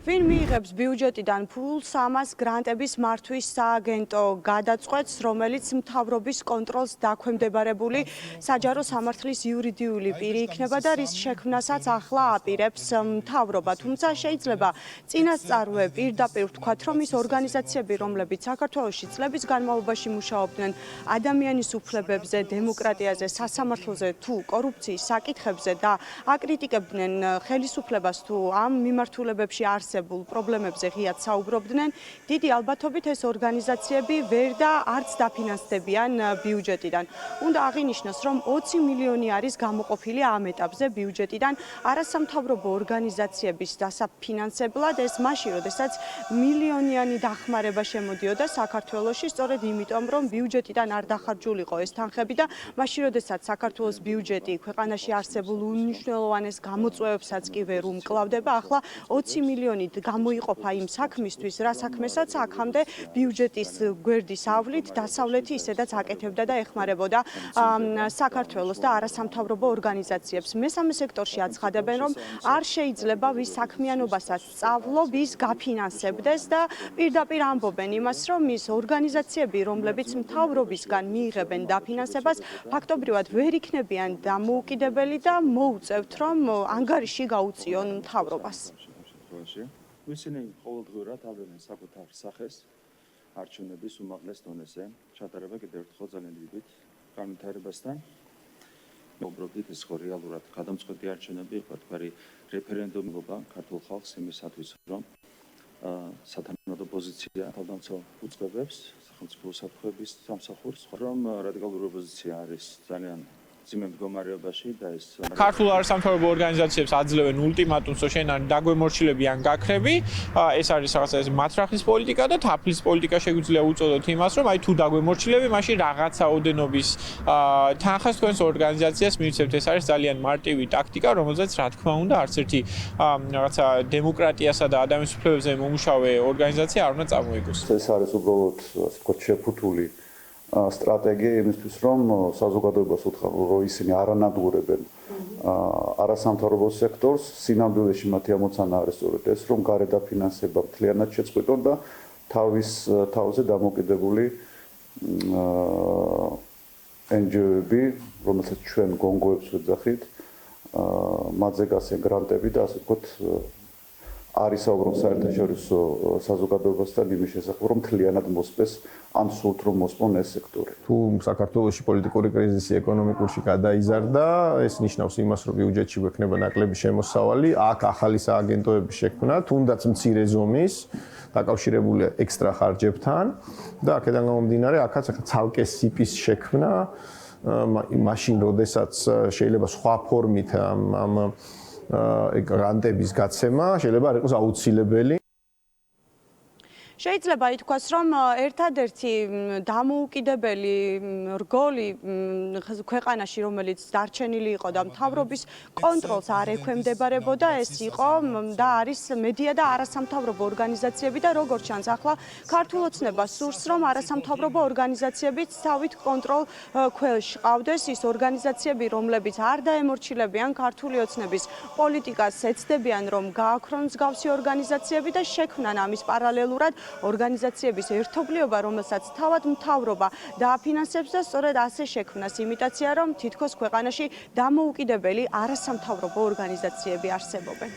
ვინ მიიღებს ბიუჯეტიდან ფულს, ამას გრანტების მართვის სააგენტო გადაწყვეტს, რომელიც მთავრობის კონტროლს დაქვემდებარებული საჯარო სამართლის იურიდიული პირი იქნება და რის შექმნასაც ახლა აპირებს მთავრობა. თუმცა შეიძლება წინასწარვე პირდაპირ ვთქვათ, რომ ის ორგანიზაციები, რომლებიც საქართველოში წლების განმავლობაში მუშაობდნენ ადამიანის უფლებებზე, დემოკრატიაზე, სასამართლოზე თუ კორუფციის საკითხებზე და აკრიტიკებდნენ ხელისუფლებას თუ ამ მიმართულებებში არსებულ პრობლემებზე ღიად საუბრობდნენ, დიდი ალბათობით ეს ორგანიზაციები ვერ და არც დაფინანსდებიან ბიუჯეტიდან. უნდა აღინიშნოს, რომ 20 მილიონი არის გამოყოფილი ამ ეტაპზე ბიუჯეტიდან არასამთავრობო ორგანიზაციების დასაფინანსებლად, ეს მაშინ, როდესაც მილიონიანი დახმარება შემოდიოდა საქართველოში, სწორედ იმიტომ, რომ ბიუჯეტიდან არ დახარჯულიყო ეს თანხები და მაშინ, როდესაც საქართველოს ბიუჯეტი ქვეყანაში არსებულ უმნიშვნელოვანეს გამოწვევებსაც კი ვერ უმკლავდება, ახლა 20 მილიონი გამოიყოფა იმ საქმისთვის, რა საქმესაც აქამდე ბიუჯეტის გვერდის ავლით დასავლეთი ისედაც აკეთებდა და ეხმარებოდა საქართველოს და არასამთავრობო ორგანიზაციებს. მესამე სექტორში აცხადებენ, რომ არ შეიძლება ვის საქმიანობასაც სწავლო, ვის გაფინანსებდეს და პირდაპირ ამბობენ იმას, რომ ის ორგანიზაციები, რომლებიც მთავრობისგან მიიღებენ დაფინანსებას, ფაქტობრივად ვერ იქნებიან დამოუკიდებელი და მოუწევთ, რომ ანგარიში გაუწიონ მთავრობას. ისინი ყოველდღიურად ავლებენ საკუთარ სახეს არჩევნების უმაღლეს დონეზე. ჩატარება კიდევ ერთხელ ძალიან დიდ განვითარებასთან. მოგბრობით ეს ხო რეალურად გადამწყვეტი არჩევნები იყო, თქვარი რეფერენდუმობა ქართულ ხალხს იმისათვის, რომ სათანადო პოზიცია თავდამცავ უწყებებს სახელმწიფო უსაფრთხოების სამსახურს, რომ რადიკალური ოპოზიცია არის ძალიან ძიმე მდგომარეობაში და ეს ქართულ არასამთავრობო ორგანიზაციებს აძლევენ ულტიმატუმს, რომ შენ ან დაგვემორჩილები ან გაქრები. ეს არის რაღაცა მათრახის პოლიტიკა და თაფლის პოლიტიკა შეგვიძლია უწოდოთ იმას, რომ აი თუ დაგვემორჩილები, მაშინ რაღაცა ოდენობის თანხას თქვენს ორგანიზაციას მივცემთ. ეს არის ძალიან მარტივი ტაქტიკა, რომელზეც რა თქმა უნდა არც ერთი რაღაცა დემოკრატიასა და ადამიანის უფლებებზე მომუშავე ორგანიზაცია არ უნდა წამოიგოს. ეს არის უბრალოდ ასე ვთქვათ შეფუთული სტრატეგია იმისთვის, რომ საზოგადოებას უთხრან, რომ ისინი არანადგურებენ არასამთავრობო სექტორს, სინამდვილეში მათი ამოცანა არის სწორედ ეს, რომ გარე დაფინანსება მთლიანად შეწყვიტონ და თავის თავზე დამოკიდებული NGO-ები, რომელსაც ჩვენ გონგოებს ვეძახით, მათზე გასცენ გრანტები და ასე ვთქვათ არის საუბრობ საერთაშორისო საზოგადოებასთან იმის შესახებ, რომ მთლიანად მოსპეს ან სულთ რომ მოსპონ ეს სექტორი. თუ საქართველოში პოლიტიკური კრიზისი ეკონომიკურში გადაიზარდა, ეს ნიშნავს იმას, რომ ბიუჯეტში გვექნება ნაკლები შემოსავალი, აქ ახალი სააგენტოების შექმნა, თუნდაც მცირე ზომის, დაკავშირებულია ექსტრა ხარჯებთან და აქედან გამომდინარე, აქაც ცალკე სიპის შექმნა, მაშინ როდესაც შეიძლება სხვა ფორმით ამ გრანტების გაცემა შეიძლება არ იყოს აუცილებელი. შეიძლება ითქვას, რომ ერთადერთი დამოუკიდებელი რგოლი ქვეყანაში, რომელიც დარჩენილი იყო და მთავრობის კონტროლს არ ექვემდებარებოდა, ეს იყო და არის მედია და არასამთავრობო ორგანიზაციები და როგორც ჩანს, ახლა ქართულ ოცნებას სურს, რომ არასამთავრობო ორგანიზაციებიც თავით კონტროლ ქვეშ ყავდეს, ის ორგანიზაციები, რომლებიც არ დაემორჩილებიან ქართული ოცნების პოლიტიკას, ეცდებიან, რომ გააქრონ მსგავსი ორგანიზაციები და შექმნან ამის პარალელურად ორგანიზაციების ერთობლიობა, რომელსაც თავად მთავრობა დააფინანსებს და სწორედ ასე შექმნას იმიტაცია, რომ თითქოს ქვეყანაში დამოუკიდებელი არასამთავრობო ორგანიზაციები არსებობენ.